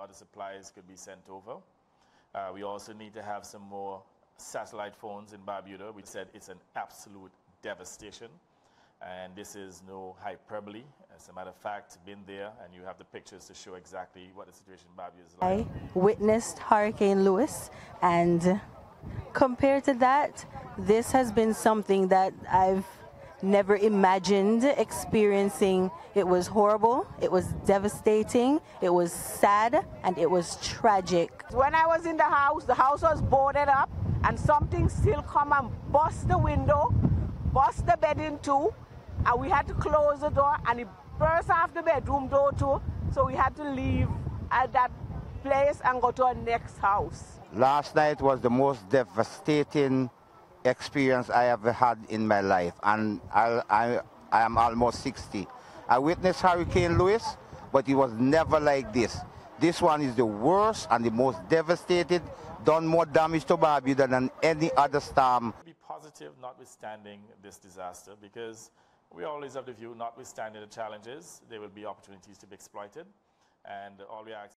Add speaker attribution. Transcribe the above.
Speaker 1: other supplies could be sent over. We also need to have some more satellite phones in Barbuda. We said it's an absolute devastation, and this is no hyperbole. As a matter of fact, been there, and you have the pictures to show exactly what the situation in Barbuda is like.
Speaker 2: I witnessed Hurricane Louis, and compared to that, this has been something that I've never imagined experiencing. It was horrible, it was devastating, it was sad, and it was tragic.
Speaker 3: When I was in the house was boarded up, and something still come and bust the window, bust the bed in two, and we had to close the door, and it burst off the bedroom door too, so we had to leave at that place and go to our next house.
Speaker 4: Last night was the most devastating experience I ever had in my life, and I am almost 60. I witnessed Hurricane Louis, but it was never like this. This one is the worst and the most devastated, done more damage to Barbuda than any other storm.
Speaker 1: Be positive notwithstanding this disaster, because we always have the view, notwithstanding the challenges, there will be opportunities to be exploited, and all we ask